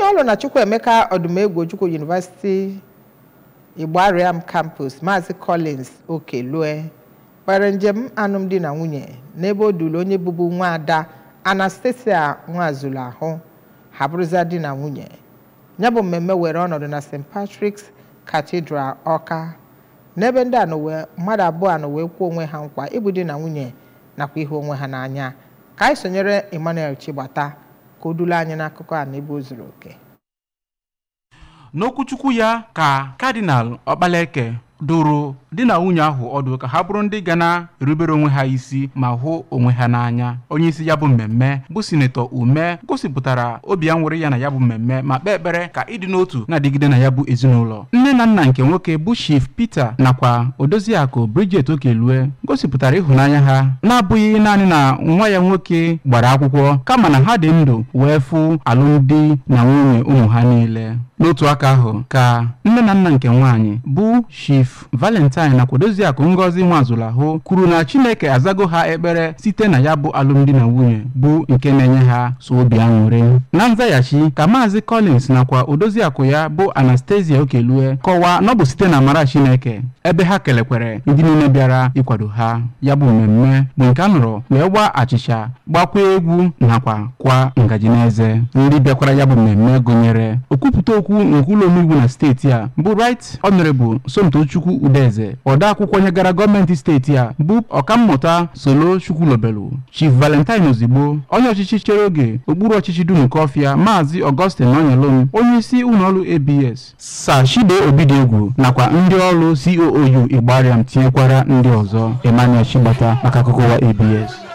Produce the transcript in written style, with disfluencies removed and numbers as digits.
ọrụ na Chukwuemeka Odumegwu Ojukwu University Igbariam Campus Maazi Collins Okelue kpere njem alụmdi na nwunye n'ebe o duru onye bụbu Nwada Nwazuluahu habụrụza di na nwunye. Ya bụ mmemme were ọnọdụ na St. Patrick's Cathedral Ọka n'ebe ndị mmadụ abụọ anọ wee kwuo onwe ha nkwa ịbụ di na nwunye nakwa ihu onwe ha n'anya. Ka anyị sonyere Emmanuel Chigbata ka o duru anyị n'akụkọ a n'ebe o zuru oke. N'okwuchukwu ya ka Cardinal Okpaleke duru di na nwunye ahụ ọdụ ka ha bụrụ ndị ga na-erubere onwe ha isi ma hụ onwe ha n'anya. Onye isi ya bụ mmemme bụ Sinetọ Ume gosipụtara obi aṅụrị ya na ya bụ mmemme ma kpee ekpere ka ịdị n'otu na-adịgide na ya bụ ezinụlọ. Nne na nna nke nwoke bụ Chief Peter nakwa Odoziakụ Bridget Okelue gosipụtara ịhụnanya ha na-abụghị naanị na nwa ya nwoke gbara akwụkwọ kama na ha dị ndụ wee fụ alụmdi na nwunye ụmụ ha niile. N'otu aka ahụ ka nne na nna nke nwaanyị bụ Chief Valentine nakwa Odoziakụ Ngozi Nwazuluahu kwuru na Chineke azago ha ekpere site na ya bụ alụmdi na nwunye bụ nke na-enye ha so obi aṅụrị. Na nzaghachi ka Maazi Collins nakwa Odoziakụ ya bụ Anastasia Okelue kọwaa na ọ bụ site na amara Chineke ebe ha kelekwere ndị niile bịara ịkwado ha. Ya bụ mmemme bụ nke a nụrụ wee gbaa achịcha gbakwa egwu nakwa kwa ngaji n'eze. Ndị bịakwara ya bụ mmemme gụnyere okwupụta okwu nke ụlọ omeiwu na steeti a bụ Right Honorable Somtochukwu Udeze, odeakwụkwọ nyegara gọọmenti steeti a bụ Ọkammụta Solo Chukwulobelu, Chief Valentine Ozigbo, onye ọchịchị chere oge okpuru ọchịchị Dunukọfịa Maazi Augustine Onyelom, onye isi ụlọọrụ ABS Sir Shide Obidiegwu nakwa ndị ọrụ COOU Igbariam tinyekwara ndị ọzọ. Emmanuel Chigbata maka akụkọ wa ABS.